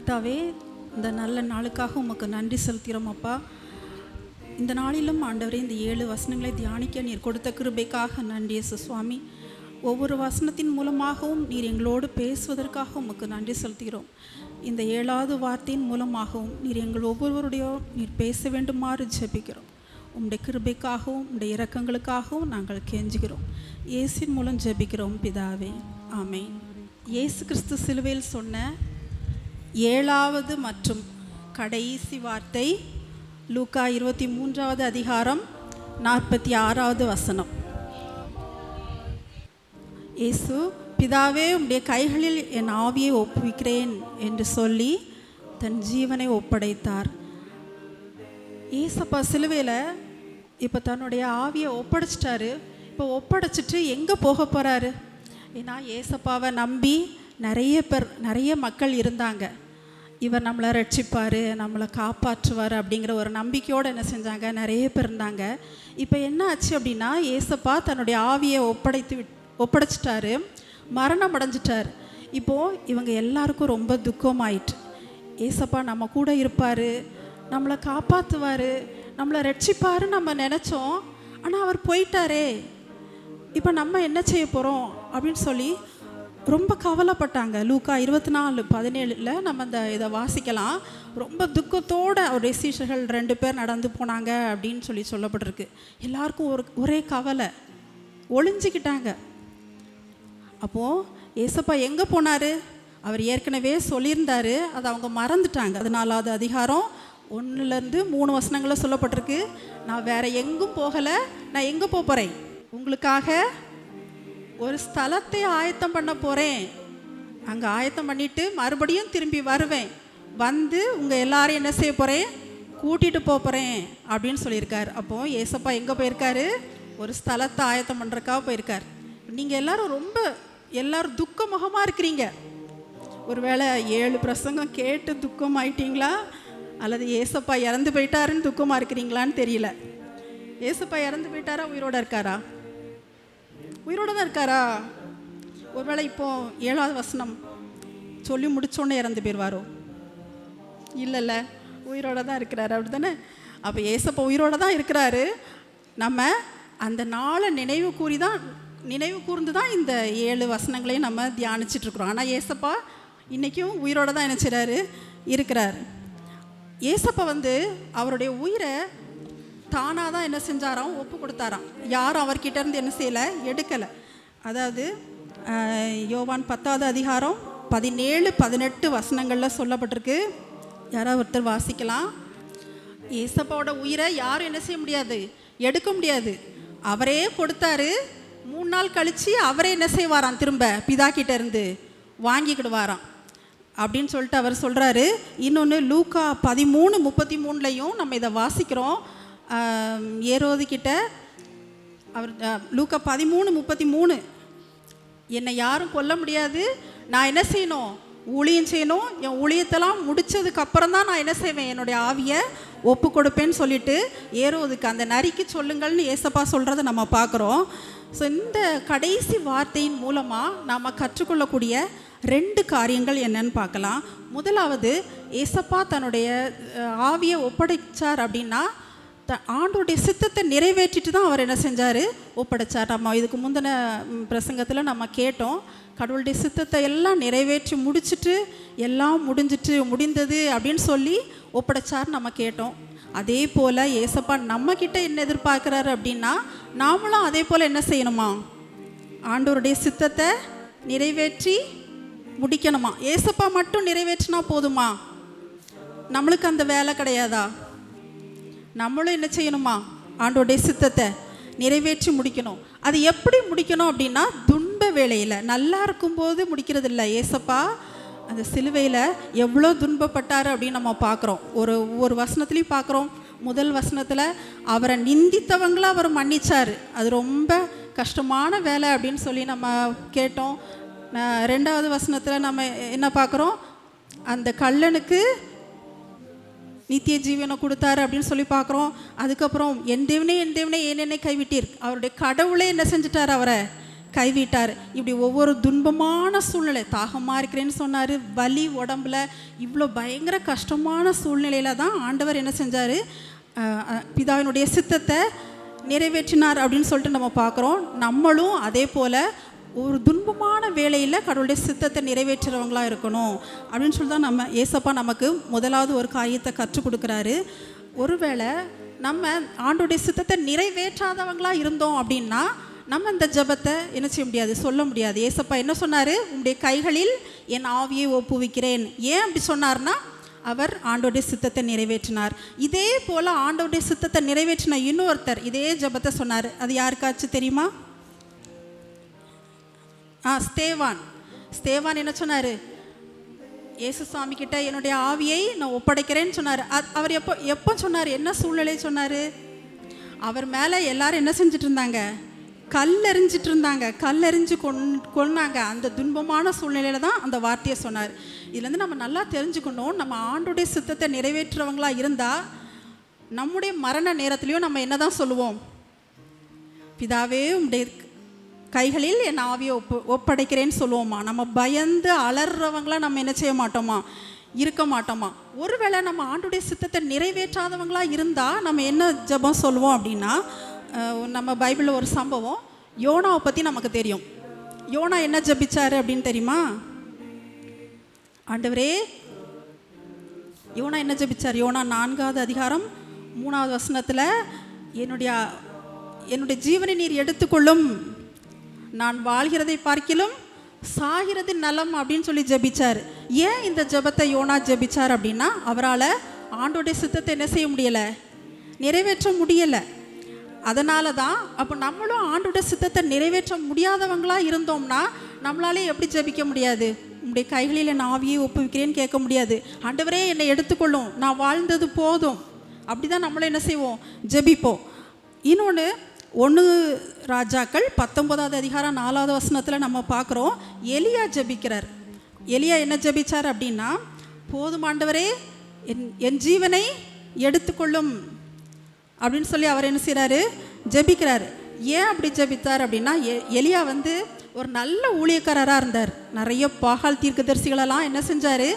கர்த்தாவே, இந்த நல்ல நாளுக்காக உமக்கு நன்றி செலுத்துகிறோம் அப்பா. இந்த நாளிலும் ஆண்டவரே, இந்த 7 வசனங்களை தியானிக்க நீர் கொடுத்த கிருபைக்காக நன்றி இயேசு சுவாமி. ஒவ்வொரு வசனத்தின் மூலமாகவும் நீர் எங்களோடு பேசுவதற்காக உமக்கு நன்றி செலுத்துகிறோம். இந்த 7வது வார்த்தையின் மூலமாகவும் நீர் எங்கள் ஒவ்வொருவருடைய நீர் பேச வேண்டுமாறு ஜெபிக்கிறோம். உம்முடைய கிருபைக்காகவும் உம்முடைய இரக்கங்களுக்காகவும் நாங்கள் கெஞ்சுகிறோம். இயேசுவின் மூலம் ஜெபிக்கிறோம் பிதாவே, ஆமென். இயேசு கிறிஸ்து சிலுவையில் சொன்ன 7வது மற்றும் கடைசி வார்த்தை லூக்கா 23வது அதிகாரம் 46வது வசனம். இயேசு, பிதாவே, உம்முடைய கைகளில் என் ஆவியை ஒப்புவிக்கிறேன் என்று சொல்லி தன் ஜீவனை ஒப்படைத்தார். ஏசப்பா சிலுவையில் இப்போ தன்னுடைய ஆவியை ஒப்படைச்சிட்டாரு. இப்போ ஒப்படைச்சிட்டு எங்கே போக போகிறாரு? ஏன்னா ஏசப்பாவை நம்பி நிறைய மக்கள் இருந்தாங்க. இவர் நம்மளை ரட்சிப்பார், நம்மளை காப்பாற்றுவார் அப்படிங்கிற ஒரு நம்பிக்கையோடு என்ன செஞ்சாங்க, நிறைய பேர் இருந்தாங்க. இப்போ என்ன ஆச்சு அப்படின்னா, ஏசப்பா தன்னுடைய ஆவியை ஒப்படைச்சிட்டாரு, மரணம் அடைஞ்சிட்டார். இப்போது இவங்க எல்லாருக்கும் ரொம்ப துக்கமாயிட்டு. ஏசப்பா நம்ம கூட இருப்பார், நம்மளை காப்பாற்றுவார், நம்மளை ரட்சிப்பார் நம்ம நினச்சோம். ஆனால் அவர் போயிட்டாரே, இப்போ நம்ம என்ன செய்ய போகிறோம் அப்படின்னு சொல்லி ரொம்ப கவலைப்பட்டாங்க. லூக்கா 24:17 நம்ம இதை வாசிக்கலாம். ரொம்ப துக்கத்தோடு அவருடைய சீஷர்கள் 2 பேர் நடந்து போனாங்க அப்படின்னு சொல்லி சொல்லப்பட்டிருக்கு. எல்லாருக்கும் ஒரே கவலை, ஒளிஞ்சிக்கிட்டாங்க. அப்போது ஏசப்பா எங்கே போனார்? அவர் ஏற்கனவே சொல்லியிருந்தார், அதை அவங்க மறந்துட்டாங்க. 14வது அதிகாரம் 1-3 வசனங்களில் சொல்லப்பட்டிருக்கு. நான் வேறு எங்கும் போகலை, நான் எங்கே போகிறேன்? உங்களுக்காக ஒரு ஸ்தலத்தை ஆயத்தம் பண்ண போகிறேன். அங்கே ஆயத்தம் பண்ணிவிட்டு மறுபடியும் திரும்பி வருவேன், வந்து உங்கள் எல்லாரையும் என்ன செய்ய போகிறேன், கூட்டிகிட்டு போகிறேன் அப்படின்னு சொல்லியிருக்கார். அப்போது ஏசப்பா எங்கே போயிருக்காரு? ஒரு ஸ்தலத்தை ஆயத்தம் பண்ணுறக்காக போயிருக்கார். நீங்கள் எல்லோரும் துக்க முகமாக இருக்கிறீங்க. ஒருவேளை 7 பிரசங்கம் கேட்டு துக்கம் ஆயிட்டீங்களா, அல்லது ஏசப்பா இறந்து போயிட்டாருன்னு துக்கமாக இருக்கிறீங்களான்னு தெரியல. ஏசப்பா இறந்து போயிட்டாரா, உயிரோடு இருக்காரா? உயிரோடு தான் இருக்காரா? ஒருவேளை இப்போது 7வது வசனம் சொல்லி முடிச்சோன்னே இறந்து போயிடுவாரோ? இல்லைல்ல, உயிரோடு தான் இருக்கிறாரு, அப்படி தானே? அப்போ ஏசப்பா உயிரோடு தான் இருக்கிறாரு. நம்ம அந்த நாளை நினைவு கூர்ந்து தான் இந்த 7 வசனங்களையும் நம்ம தியானிச்சிட்ருக்குறோம். ஆனால் ஏசப்பா இன்றைக்கும் உயிரோடு தான் என்ன செய்கிறாரு, இருக்கிறார். ஏசப்பா அவருடைய உயிரை தானாக தான் என்ன செஞ்சாராம், ஒப்பு கொடுத்தாராம். யாரும் அவர்கிட்ட இருந்து என்ன செய்யலை, எடுக்கலை. அதாவது யோவான் 10வது அதிகாரம் 17-18 வசனங்களில் சொல்லப்பட்டிருக்கு. யாராவது ஒருத்தர் வாசிக்கலாம். ஏசப்பாவோட உயிரை யாரும் என்ன செய்ய முடியாது, எடுக்க முடியாது. அவரே கொடுத்தாரு. 3 நாள் கழித்து அவரே என்ன செய்வாராம், திரும்ப பிதா கிட்ட இருந்து வாங்கிக்கிடுவாராம் அப்படின்னு சொல்லிட்டு அவர் சொல்கிறாரு. இன்னொன்று லூக்கா 13:33 நம்ம இதை வாசிக்கிறோம். ஏரோது கிட்ட அவர் லூக்கா 13:33, என்னை யாரும் கொல்ல முடியாது, நான் என்ன செய்யணும், ஊழியம் செய்யணும், என் ஊழியத்தெல்லாம் முடித்ததுக்கப்புறம் தான் நான் என்ன செய்வேன், என்னுடைய ஆவியை ஒப்பு கொடுப்பேன்னு சொல்லிட்டு ஏரோதுக்கு அந்த நரிக்கு சொல்லுங்கள்னு ஏசப்பா சொல்கிறத நம்ம பார்க்குறோம். ஸோ இந்த கடைசி வார்த்தையின் மூலமாக நாம் கற்றுக்கொள்ளக்கூடிய 2 காரியங்கள் என்னன்னு பார்க்கலாம். முதலாவது, ஏசப்பா தன்னுடைய ஆவியை ஒப்படைச்சார் அப்படின்னா ஆண்டோடைய சித்தத்தை நிறைவேற்றிட்டு தான் அவர் என்ன செஞ்சார், ஒப்படைச்சார். நம்ம இதுக்கு முந்தின பிரசங்கத்தில் நம்ம கேட்டோம், கடவுளுடைய சித்தத்தை எல்லாம் நிறைவேற்றி முடிச்சுட்டு எல்லாம் முடிந்தது அப்படின்னு சொல்லி ஒப்படைச்சார் நம்ம கேட்டோம். அதே போல் ஏசப்பா நம்மக்கிட்ட என்ன எதிர்பார்க்குறாரு அப்படின்னா, நாமளும் அதே போல் என்ன செய்யணுமா, ஆண்டோருடைய சித்தத்தை நிறைவேற்றி முடிக்கணுமா. ஏசப்பா மட்டும் நிறைவேற்றினா போதுமா? நம்மளுக்கு அந்த வேலை கிடையாதா? நம்மளும் என்ன செய்யணுமா, ஆண்டோடைய சித்தத்தை நிறைவேற்றி முடிக்கணும். அது எப்படி முடிக்கணும் அப்படின்னா, துன்ப வேளையில், நல்லா இருக்கும்போது முடிக்கிறது இல்லை. ஏசப்பா அந்த சிலுவையில் எவ்வளோ துன்பப்பட்டார் அப்படின்னு நம்ம பார்க்குறோம். ஒவ்வொரு வசனத்துலேயும் பார்க்குறோம். முதல் வசனத்தில் அவரை நிந்தித்தவங்களை அவர் மன்னிச்சார். அது ரொம்ப கஷ்டமான வேலை அப்படின்னு சொல்லி நம்ம கேட்டோம். 2வது வசனத்தில் நம்ம என்ன பார்க்குறோம், அந்த கள்ளனுக்கு நித்திய ஜீவனை கொடுத்தாரு அப்படின்னு சொல்லி பார்க்குறோம். அதுக்கப்புறம் என் தேவனே ஏன் என்னை கைவிட்டீர், அவருடைய கடவுளே என்ன செஞ்சிட்டார், அவரை கைவிட்டார். இப்படி ஒவ்வொரு துன்பமான சூழ்நிலை, தாகமாக இருக்கிறேன்னு சொன்னார், வலி உடம்புல, இவ்வளோ பயங்கர கஷ்டமான சூழ்நிலையில் தான் ஆண்டவர் என்ன செஞ்சார், பிதாவினுடைய சித்தத்தை நிறைவேற்றினார் அப்படின்னு சொல்லிட்டு நம்ம பார்க்குறோம். நம்மளும் அதே போல் ஒரு துன்பமான வேளையில் கடவுளுடைய சித்தத்தை நிறைவேற்றுறவங்களாக இருக்கணும் அப்படின்னு சொல்லி தான் நம்ம ஏசப்பா நமக்கு முதலாவது ஒரு காரியத்தை கற்றுக் கொடுக்குறாரு. ஒருவேளை நம்ம ஆண்டோடைய சித்தத்தை நிறைவேற்றாதவங்களாக இருந்தோம் அப்படின்னா நம்ம இந்த ஜெபத்தை என்ன செய்ய முடியாது, சொல்ல முடியாது. ஏசப்பா என்ன சொன்னார், உங்களுடைய கைகளில் என் ஆவியை ஒப்புவிக்கிறேன். ஏன் அப்படி சொன்னார்னா, அவர் ஆண்டோடைய சித்தத்தை நிறைவேற்றினார். இதே போல் ஆண்டோடைய சித்தத்தை நிறைவேற்றின இன்னொருத்தர் இதே ஜெபத்தை சொன்னார். அது யாருக்காச்சும் தெரியுமா? ஸ்தேவான் என்ன சொன்னார், இயேசு சாமி கிட்ட என்னுடைய ஆவியை நான் ஒப்படைக்கிறேன்னு சொன்னார். அவர் எப்போ சொன்னார், என்ன சூழ்நிலை சொன்னார்? அவர் மேலே எல்லாரும் என்ன செஞ்சிட்டு இருந்தாங்க, கல்லெறிஞ்சிட்டு இருந்தாங்க, கல்லெறிஞ்சு கொன்னாங்க. அந்த துன்பமான சூழ்நிலையில் தான் அந்த வார்த்தையை சொன்னார். இதுலேருந்து நம்ம நல்லா தெரிஞ்சுக்கணும், நம்ம ஆண்டுடைய சித்தத்தை நிறைவேற்றுறவங்களாக இருந்தால் நம்முடைய மரண நேரத்துலையும் நம்ம என்ன தான் சொல்லுவோம், பிதாவே உடைய கைகளில் என் ஆவியை ஒப்படைக்கிறேன்னு சொல்லுவோமா? நம்ம பயந்து அலறவங்களாம் நம்ம என்ன செய்ய மாட்டோமா, இருக்க மாட்டோமா? ஒருவேளை நம்ம ஆண்டுடைய சித்தத்தை நிறைவேற்றாதவங்களாக இருந்தால் நம்ம என்ன ஜெபம் சொல்லுவோம் அப்படின்னா, நம்ம பைபிளில் ஒரு சம்பவம், யோனாவை பற்றி நமக்கு தெரியும். யோனா என்ன ஜெபிச்சாரு அப்படின்னு தெரியுமா? ஆண்டவரே, யோனா என்ன ஜெபிச்சார்? யோனா 4வது அதிகாரம் 3வது வசனத்தில், என்னுடைய ஜீவனை நீர் எடுத்துக்கொள்ளும், நான் வாழ்கிறதை பார்க்கிலும் சாகிறது நலம் அப்படின்னு சொல்லி ஜெபிச்சார். ஏன் இந்த ஜெபத்தை யோனா ஜெபிச்சார் அப்படின்னா, அவரால் ஆண்டோடைய சித்தத்தை என்ன செய்ய முடியலை, நிறைவேற்ற முடியலை. அதனால தான் அப்போ நம்மளும் ஆண்டோடைய சித்தத்தை நிறைவேற்ற முடியாதவங்களாக இருந்தோம்னா நம்மளாலே எப்படி ஜெபிக்க முடியாது? உங்களுடைய கைகளில் என் ஆவியை ஒப்புவிக்கிறேன்னு கேட்க முடியாது. ஆண்டவரே என்னை எடுத்துக்கொள்ளும், நான் வாழ்ந்தது போதும், அப்படி தான் நம்மளும் என்ன செய்வோம், ஜெபிப்போம். இன்னொன்று, 1 ராஜாக்கள் 19வது அதிகாரம் 4வது வசனத்தில் நம்ம பார்க்குறோம், எலியா ஜெபிக்கிறார். எலியா என்ன ஜெபிச்சார் அப்படின்னா, போதும் ஆண்டவரே என் ஜீவனை எடுத்துக்கொள்ளும் அப்படின்னு சொல்லி அவர் என்ன செய்கிறாரு, ஜெபிக்கிறார். ஏன் அப்படி ஜெபித்தார் அப்படின்னா, எலியா ஒரு நல்ல ஊழியக்காரராக இருந்தார். நிறைய பாகால் தீர்க்கதரிசிகளெல்லாம் என்ன செஞ்சார்,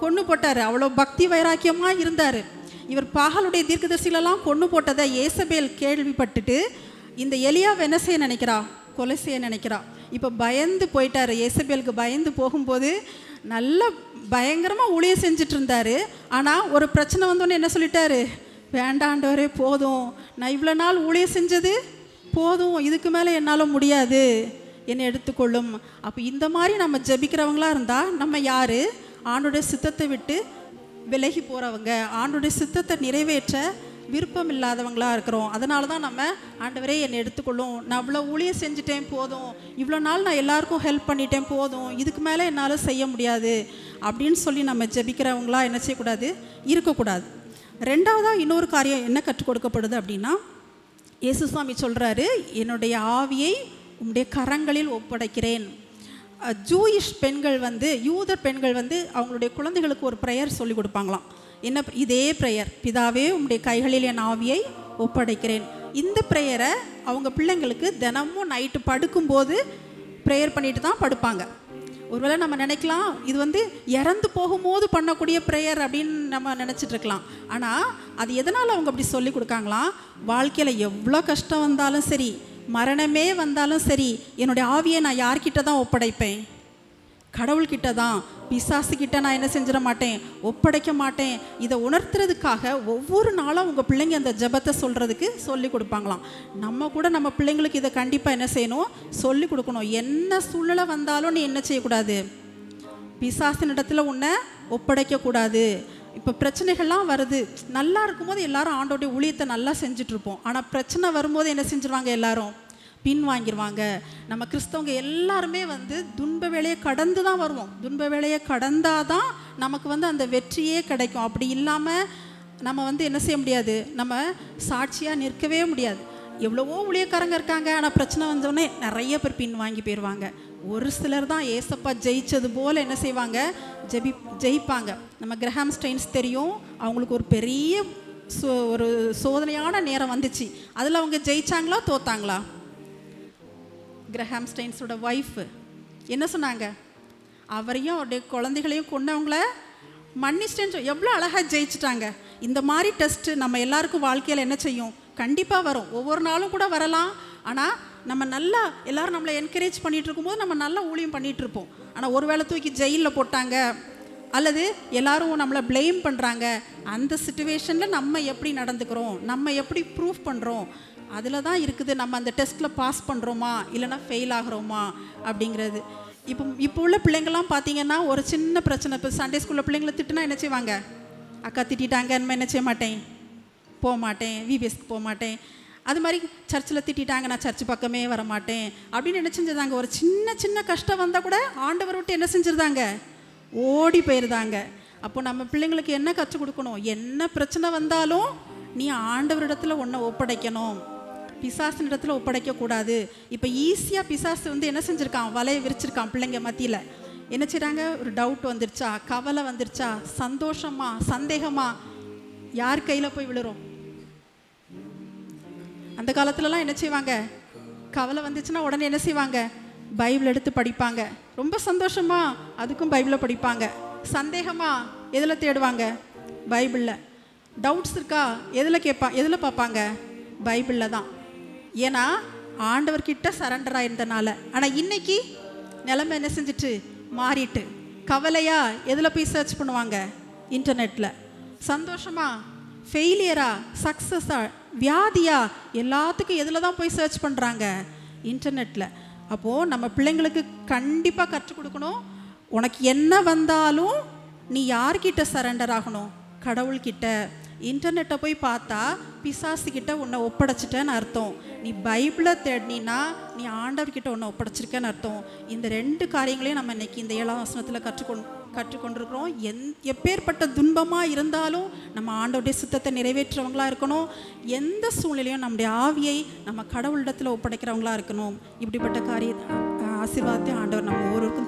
கொன்று போட்டார். அவ்வளோ பக்தி வைராக்கியமாக இருந்தார். இவர் பாகாலுடைய தீர்க்கதரிசிகளெல்லாம் கொன்று போட்டதை ஏசபேல் கேள்விப்பட்டுட்டு இந்த எலியாவை என்ன செய்ய நினைக்கிறா, கொலை செய்ய நினைக்கிறா. இப்போ பயந்து போயிட்டார். ஏசபேலுக்கு பயந்து போகும்போது நல்ல பயங்கரமாக ஊழியம் செஞ்சுட்டு இருந்தார். ஆனால் ஒரு பிரச்சனை வந்தோன்னே என்ன சொல்லிட்டாரு, வேண்டாண்டவரே போதும், நான் இவ்வளோ நாள் ஊழியம் செஞ்சது போதும், இதுக்கு மேலே என்னால் முடியாது, என்னை எடுத்துக்கொள்ளும். அப்போ இந்த மாதிரி நம்ம ஜெபிக்கிறவங்களா இருந்தால் நம்ம யார், ஆண்டோடைய சித்தத்தை விட்டு விலகி போகிறவங்க, ஆண்டோடைய சித்தத்தை நிறைவேற்ற விருப்பம் இல்லாதவங்களாக இருக்கிறோம். அதனால தான் நம்ம ஆண்டவரே என்னை எடுத்துக்கொள்ளும், நான் இவ்வளோ ஊழியம் செஞ்சுட்டேன் போதும், இவ்வளோ நாள் நான் எல்லாருக்கும் ஹெல்ப் பண்ணிட்டேன் போதும், இதுக்கு மேலே என்னால் செய்ய முடியாது அப்படின்னு சொல்லி நம்ம ஜெபிக்கிறவங்களா என்ன செய்யக்கூடாது, இருக்கக்கூடாது. ரெண்டாவதாக இன்னொரு காரியம் என்ன கற்றுக் கொடுக்கப்படுது அப்படின்னா, இயேசுசாமி சொல்கிறாரு, என்னுடைய ஆவியை உம்முடைய கரங்களில் ஒப்படைக்கிறேன். ஜூயிஷ் பெண்கள் யூதர் பெண்கள் அவங்களுடைய குழந்தைகளுக்கு ஒரு ப்ரேயர் சொல்லி கொடுப்பாங்களாம். என்ன, இதே ப்ரேயர், பிதாவே உம்முடைய கைகளில் என் ஆவியை ஒப்படைக்கிறேன். இந்த ப்ரேயரை அவங்க பிள்ளைங்களுக்கு தினமும் நைட்டு படுக்கும்போது ப்ரேயர் பண்ணிட்டு தான் படுப்பாங்க. ஒருவேளை நம்ம நினைக்கலாம் இது இறந்து போகும்போது பண்ணக்கூடிய ப்ரேயர் அப்படின்னு நம்ம நினச்சிட்டு இருக்கலாம். ஆனால் அது எதனால் அவங்க அப்படி சொல்லி கொடுக்காங்களாம், வாழ்க்கையில் எவ்வளோ கஷ்டம் வந்தாலும் சரி, மரணமே வந்தாலும் சரி, என்னுடைய ஆவியை நான் யார்கிட்ட தான் ஒப்படைப்பேன், கடவுள்கிட்ட தான், பிசாசுக்கிட்ட நான் என்ன செஞ்சிட மாட்டேன், ஒப்படைக்க மாட்டேன். இதை உணர்த்துறதுக்காக ஒவ்வொரு நாளும் உங்கள் பிள்ளைங்க அந்த ஜெபத்தை சொல்கிறதுக்கு சொல்லி கொடுப்பாங்களாம். நம்ம கூட நம்ம பிள்ளைங்களுக்கு இதை கண்டிப்பாக என்ன செய்யணும், சொல்லி கொடுக்கணும். என்ன சூழ்நிலை வந்தாலும் நீ என்ன செய்யக்கூடாது, பிசாசின் இடத்துல உன்னை ஒப்படைக்கக்கூடாது. இப்போ பிரச்சனைகள்லாம் வருது, நல்லா இருக்கும்போது எல்லாரும் ஆண்டோடைய ஊழியத்தை நல்லா செஞ்சிட்ருப்போம். ஆனால் பிரச்சனை வரும்போது என்ன செஞ்சுருவாங்க, எல்லாரும் பின் வாங்கிடுவாங்க. நம்ம கிறிஸ்தவங்க எல்லாருமே துன்ப வேலையை கடந்து தான் வருவோம். துன்ப வேலையை கடந்தால் தான் நமக்கு அந்த வெற்றியே கிடைக்கும். அப்படி இல்லாமல் நம்ம என்ன செய்ய முடியாது, நம்ம சாட்சியாக நிற்கவே முடியாது. எவ்வளவோ ஊழியக்காரங்க இருக்காங்க, ஆனால் பிரச்சனை வந்தோடனே நிறைய பேர் பின் வாங்கி போயிடுவாங்க. ஒரு சிலர் தான் ஏசப்பா ஜெயிச்சது போல் என்ன செய்வாங்க, ஜெயிப்பாங்க. நம்ம கிரஹாம் ஸ்டெயின்ஸ் தெரியும், அவங்களுக்கு ஒரு பெரிய ஒரு சோதனையான நேரம் வந்துச்சு. அதில் அவங்க ஜெயிச்சாங்களா தோத்தாங்களா? கிரஹாம் ஸ்டெயின்ஸோட ஒய்ஃபு என்ன சொன்னாங்க? அவரையும் அவருடைய குழந்தைகளையும் கொண்டவங்கள மன்னிச்சிட்டேன்னு எவ்வளோ அழகாக ஜெயிச்சிட்டாங்க. இந்த மாதிரி டெஸ்ட்டு நம்ம எல்லாருக்கும் வாழ்க்கையில் என்ன செய்யும்? கண்டிப்பாக வரும். ஒவ்வொரு நாளும் கூட வரலாம். ஆனால் நம்ம நல்லா எல்லோரும் நம்மளை என்கரேஜ் பண்ணிகிட்டு இருக்கும்போது நம்ம நல்லா ஊழியம் பண்ணிகிட்ருப்போம். ஆனால் ஒரு வேளை தூக்கி ஜெயிலில் போட்டாங்க அல்லது எல்லாரும் நம்மளை ப்ளேம் பண்ணுறாங்க, அந்த சிச்சுவேஷனில் நம்ம எப்படி நடந்துக்கிறோம், நம்ம எப்படி ப்ரூஃப் பண்ணுறோம், அதில் தான் இருக்குது நம்ம அந்த டெஸ்ட்டில் பாஸ் பண்ணுறோமா இல்லைனா ஃபெயில் ஆகிறோமா அப்படிங்கிறது. இப்போ உள்ள பிள்ளைங்கள்லாம் பார்த்தீங்கன்னா ஒரு சின்ன பிரச்சனை, இப்போ சண்டே ஸ்கூலில் பிள்ளைங்களை திட்டுனா என்ன செய்வாங்க? அக்கா திட்டாங்க இனிமேல் என்ன செய்ய மாட்டேன், போக மாட்டேன், விபிஎஸ்க்கு போக மாட்டேன். அது மாதிரி சர்ச்சில் திட்டாங்க, நான் சர்ச்சு பக்கமே வர மாட்டேன் அப்படின்னு என்ன செஞ்சிருந்தாங்க? ஒரு சின்ன சின்ன கஷ்டம் வந்தால் கூட ஆண்டவர் விட்டு என்ன செஞ்சுருந்தாங்க? ஓடி போயிருந்தாங்க. அப்போ நம்ம பிள்ளைங்களுக்கு என்ன கற்றுக் கொடுக்கணும்? என்ன பிரச்சனை வந்தாலும் நீ ஆண்டவரிடத்தில் ஒன்றை ஒப்படைக்கணும், பிசாசின் இடத்துல ஒப்படைக்கக்கூடாது. இப்போ ஈஸியாக பிசாசு என்ன செஞ்சுருக்கான்? வலையை விரிச்சிருக்கான் பிள்ளைங்க மத்தியில். என்ன செய்கிறாங்க? ஒரு டவுட் வந்துருச்சா, கவலை வந்துருச்சா, சந்தோஷமா, சந்தேகமா, யார் கையில் போய் விழுறோம்? அந்த காலத்துலலாம் என்ன செய்வாங்க? கவலை வந்துச்சுன்னா உடனே என்ன செய்வாங்க? பைபிள் எடுத்து படிப்பாங்க. ரொம்ப சந்தோஷமா அதுக்கும் பைபிளை படிப்பாங்க. சந்தேகமா எதில் தேடுவாங்க? பைபிளில். டவுட்ஸ் இருக்கா? எதில் பார்ப்பாங்க? பைபிளில் தான். ஏன்னா ஆண்டவர்கிட்ட சரண்டர் ஆயிருந்தனால. ஆனால் இன்னைக்கு நிலைமை என்ன செஞ்சுட்டு மாறிட்டு, கவலையா எதில் போய் சர்ச் பண்ணுவாங்க? இன்டர்நெட்டில். சந்தோஷமா, ஃபெயிலியரா, சக்ஸஸா, வியாதியா, எல்லாத்துக்கும் எதில் தான் போய் சர்ச் பண்ணுறாங்க? இன்டர்நெட்டில். அப்போது நம்ம பிள்ளைங்களுக்கு கண்டிப்பாக கற்றுக் கொடுக்கணும், உனக்கு என்ன வந்தாலும் நீ யார்கிட்ட சரண்டர் ஆகணும்? கடவுள்கிட்ட. இன்டர்நெட்டை போய் பார்த்தா பிசாசுக்கிட்ட உன்னை ஒப்படைச்சிட்டேன்னு அர்த்தம். நீ பைபிளை தேடினா நீ ஆண்டவர்கிட்ட உன்னை ஒப்படைச்சிருக்கேன்னு அர்த்தம். இந்த 2 காரியங்களையும் நம்ம இன்னைக்கு இந்த 7ஆம் வசனத்தில் கற்றுக்கொண்டிருக்கிறோம். எப்பேற்பட்ட துன்பமாக இருந்தாலும் நம்ம ஆண்டவருடைய சித்தத்தை நிறைவேற்றுறவங்களாக இருக்கணும். எந்த சூழ்நிலையும் நம்முடைய ஆவியை நம்ம கடவுளிடத்தில் ஒப்படைக்கிறவங்களாக இருக்கணும். இப்படிப்பட்ட ஆசீர்வாதத்தை ஆண்டவர் நம்ம ஒவ்வொருவருக்கும்